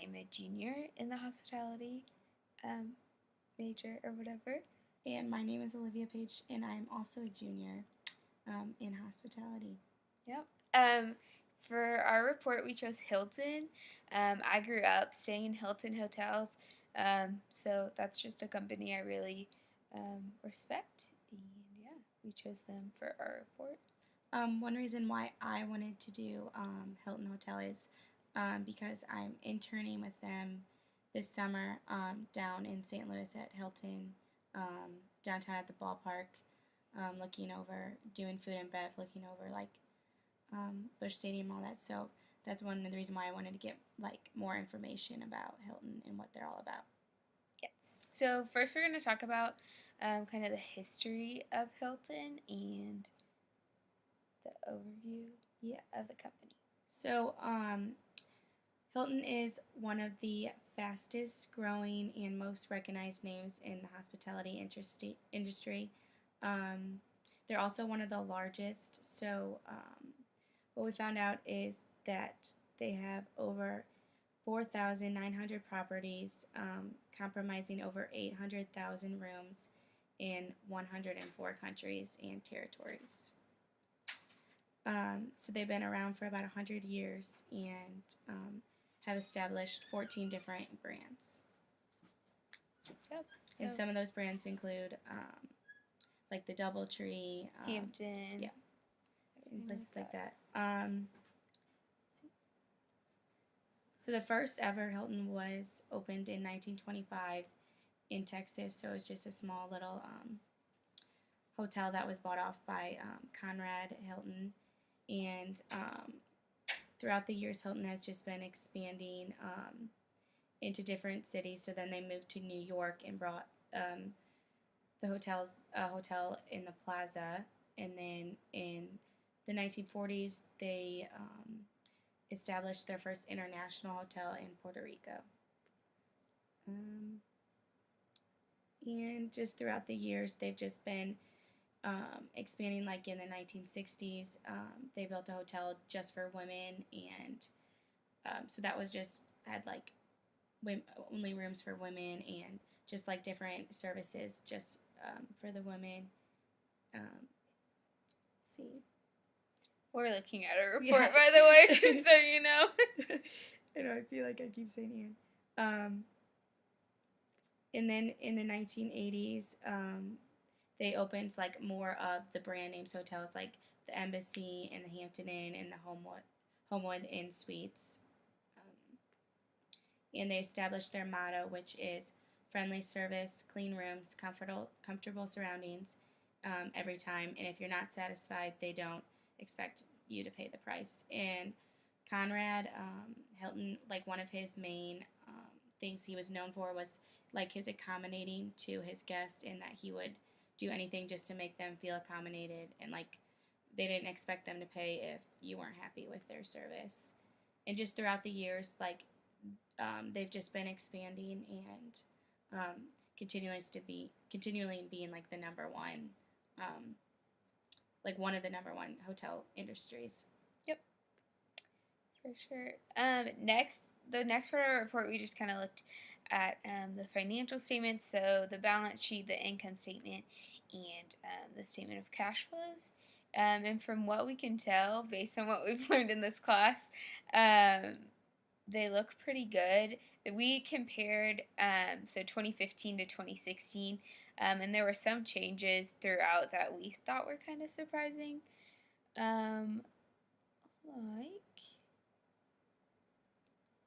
am a junior in the hospitality major or whatever. And my name is Olivia Page, and I'm also a junior in hospitality. Yep. For our report, we chose Hilton. I grew up staying in Hilton hotels, so that's just a company I really respect. And yeah, we chose them for our report. One reason why I wanted to do Hilton Hotel is because I'm interning with them this summer down in St. Louis at Hilton, downtown at the ballpark, looking over, doing food and bev, looking over like Busch Stadium, all that. So that's one of the reasons why I wanted to get like more information about Hilton and what they're all about. Yes. So first, we're going to talk about kind of the history of Hilton and the overview, of the company. So Hilton is one of the fastest growing and most recognized names in the hospitality industry. They're also one of the largest. So what we found out is that they have over 4,900 properties, comprising over 800,000 rooms in 104 countries and territories. So they've been around for about 100 years and have established 14 different brands. Yep. And some of those brands include like the DoubleTree, Hampton, yeah, and places like that. So the first ever Hilton was opened in 1925 in Texas. So it's just a small little hotel that was bought off by Conrad Hilton. And throughout the years, Hilton has just been expanding into different cities. So then they moved to New York and brought the hotel in the Plaza. And then in the 1940s, they established their first international hotel in Puerto Rico. And just throughout the years, they've just been expanding. Like in the 1960s, they built a hotel just for women, and so that was just had like only rooms for women and just like different services just for the women. Let's see. We're looking at a report, by the way, just so you know. I know, I feel like I keep saying Anne. And then in the 1980s, they opened like more of the brand names hotels, like the Embassy and the Hampton Inn and the Homewood Inn Suites. And they established their motto, which is friendly service, clean rooms, comfortable surroundings every time. And if you're not satisfied, they don't expect you to pay the price. And Conrad Hilton, like one of his main things he was known for was like his accommodating to his guests, and that he would do anything just to make them feel accommodated, and like they didn't expect them to pay if you weren't happy with their service. And just throughout the years, like they've just been expanding and continually being like the number one, like one of the number one hotel industries. Yep, for sure. The next part of our report, we just kind of looked at the financial statements, so the balance sheet, the income statement, and the statement of cash flows. And from what we can tell, based on what we've learned in this class, they look pretty good. We compared so 2015 to 2016, and there were some changes throughout that we thought were kind of surprising.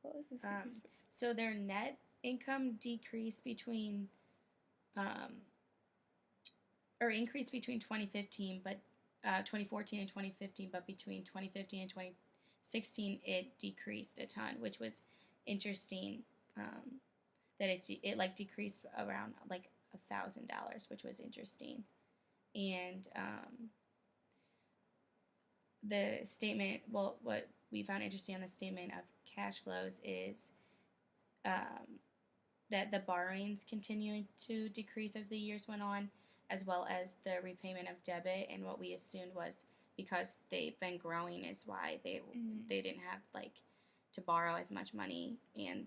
What was the so their net income decreased between or increased between 2015 but 2014 and 2015, but between 2015 and 2016 it decreased a ton, which was interesting. That it like decreased around like $1,000, which was interesting. And the statement, well, what we found interesting on the statement of cash flows is that the borrowings continuing to decrease as the years went on, as well as the repayment of debit. And what we assumed was because they've been growing is why they didn't have like to borrow as much money, and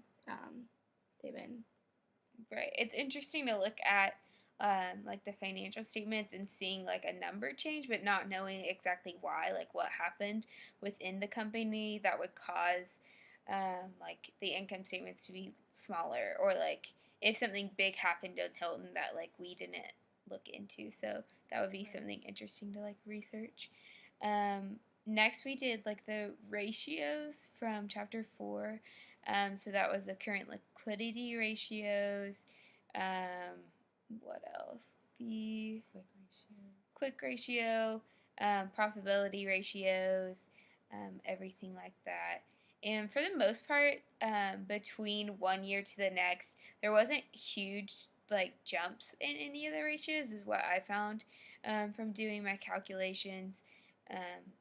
they've been. Right. It's interesting to look at like the financial statements and seeing like a number change, but not knowing exactly why, like what happened within the company that would cause like the income statements to be smaller, or like if something big happened in Hilton that like we didn't look into. So that would be something interesting to like research. Next, we did like the ratios from chapter 4. So that was the current liquidity ratios. Um, what else? The quick ratio, profitability ratios, everything like that. And for the most part, between one year to the next, there wasn't huge like jumps in any of the ratios, is what I found from doing my calculations. Um,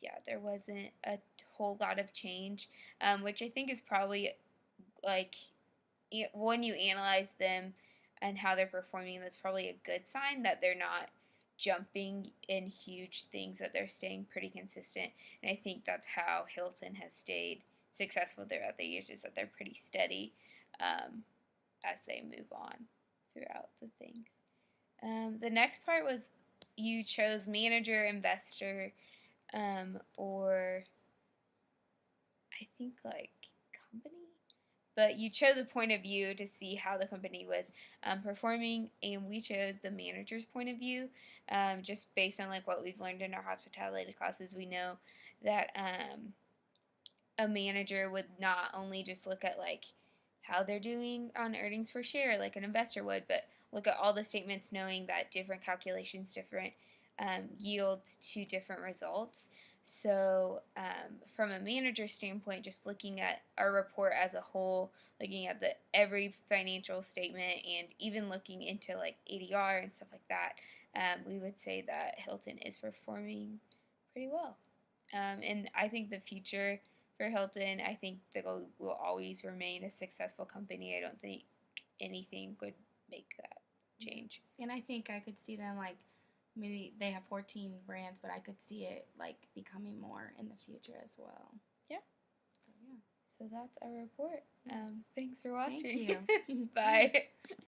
yeah, there wasn't a whole lot of change, which I think is probably like when you analyze them and how they're performing, that's probably a good sign that they're not jumping in huge things, that they're staying pretty consistent. And I think that's how Hilton has stayed successful throughout the years, is that they're pretty steady as they move on throughout the things. The next part was you chose manager, investor, or I think like company, but you chose a point of view to see how the company was performing, and we chose the manager's point of view, just based on like what we've learned in our hospitality classes. We know that a manager would not only just look at like how they're doing on earnings per share like an investor would, but look at all the statements, knowing that different calculations, different yield to different results. So, from a manager standpoint, just looking at our report as a whole, looking at the every financial statement, and even looking into like ADR and stuff like that, we would say that Hilton is performing pretty well. And I think the future for Hilton, I think they will always remain a successful company. I don't think anything would make that change. And I think I could see them like maybe they have 14 brands, but I could see it like becoming more in the future as well. Yeah. So yeah. So that's our report. Thanks for watching. Thank you. Bye.